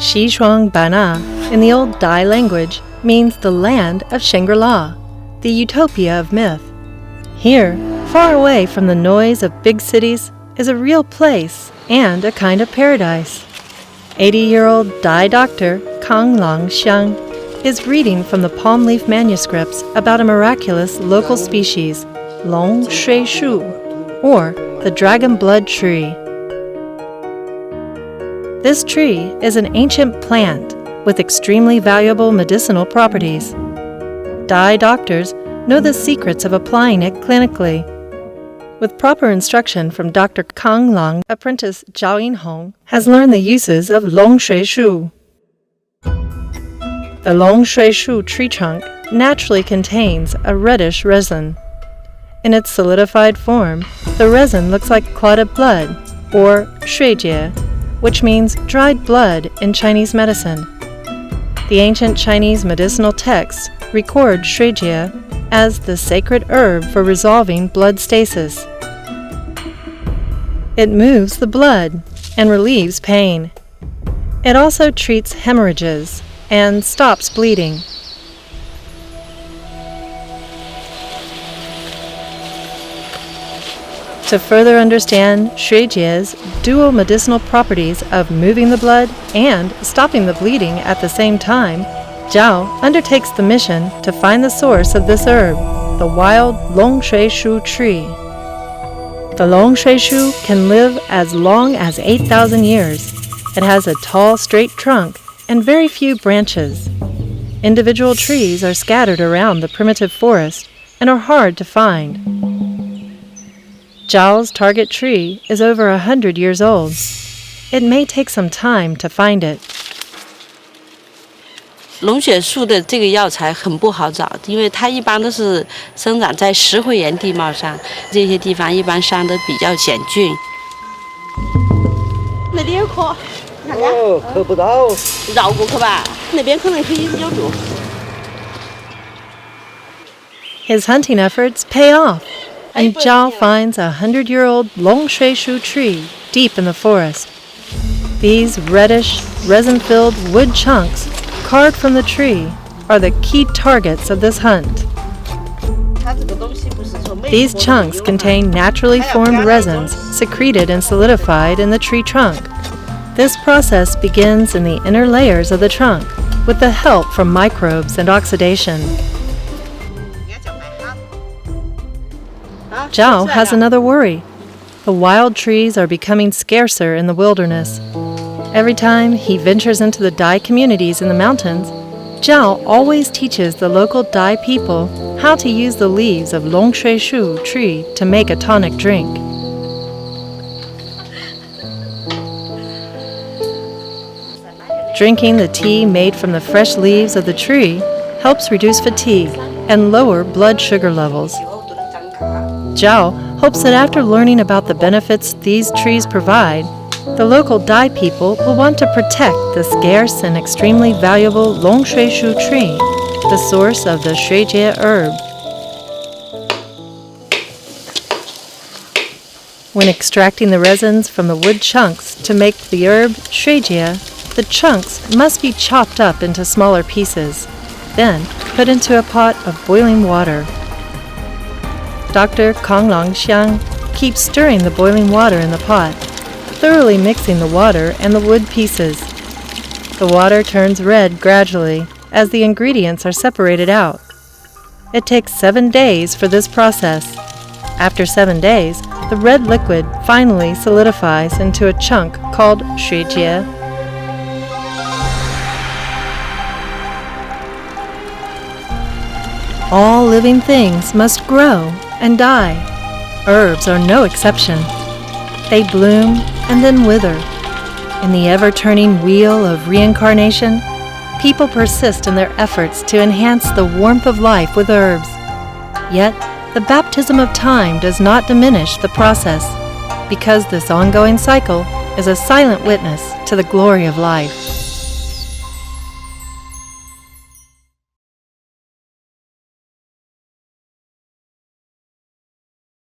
Xishuang Bana, in the old Dai language, means the land of Shangri-La, the utopia of myth. Here, far away from the noise of big cities, is a real place and a kind of paradise. 80-year-old Dai doctor Kang Longshu is reading from the palm leaf manuscripts about a miraculous local species, Longshu, or the dragon blood tree. This tree is an ancient plant with extremely valuable medicinal properties. Dai doctors know the secrets of applying it clinically. With proper instruction from Dr. Kang Long, apprentice Zhao Yinhong has learned the uses of Longshu. The Longshu tree trunk naturally contains a reddish resin. In its solidified form, the resin looks like clotted blood, or Shredia, which means dried blood in Chinese medicine. The ancient Chinese medicinal texts record Shredia as the sacred herb for resolving blood stasis. It moves the blood and relieves pain. It also treats hemorrhages and stops bleeding. To further understand Shredia's dual medicinal properties of moving the blood and stopping the bleeding at the same time, Zhao undertakes the mission to find the source of this herb, the wild Longshu tree. The Longshu can live as long as 8,000 years. It has a tall, straight trunk and very few branches. Individual trees are scattered around the primitive forest and are hard to find. Zhao's target tree is over 100 years old. It may take some time to find it. 龙血树的这个药材很不好找，因为它一般都是生长在石灰岩地貌上，这些地方一般伤得比较险峻。那里有棵，看看。哦，磕不到。绕过去吧，那边可能可以有路。His hunting efforts pay off, and Zhao finds a 100-year-old Longshu tree deep in the forest. These reddish, resin-filled wood chunks carved from the tree are the key targets of this hunt. These chunks contain naturally formed resins secreted and solidified in the tree trunk. This process begins in the inner layers of the trunk with the help from microbes and oxidation. Zhao has another worry. The wild trees are becoming scarcer in the wilderness. Every time he ventures into the Dai communities in the mountains, Zhao always teaches the local Dai people how to use the leaves of Longshu tree to make a tonic drink. Drinking the tea made from the fresh leaves of the tree helps reduce fatigue and lower blood sugar levels. Zhao hopes that after learning about the benefits these trees provide, the local Dai people will want to protect the scarce and extremely valuable Longshu tree, the source of the Shredia herb. When extracting the resins from the wood chunks to make the herb Shredia, the chunks must be chopped up into smaller pieces, then put into a pot of boiling water. Dr. Kang Longshu keeps stirring the boiling water in the pot, thoroughly mixing the water and the wood pieces. The water turns red gradually as the ingredients are separated out. It takes 7 days for this process. After 7 days, the red liquid finally solidifies into a chunk called Shredia. All living things must grow and die. Herbs are no exception. They bloom and then wither. In the ever-turning wheel of reincarnation, people persist in their efforts to enhance the warmth of life with herbs. Yet, the baptism of time does not diminish the process, because this ongoing cycle is a silent witness to the glory of life.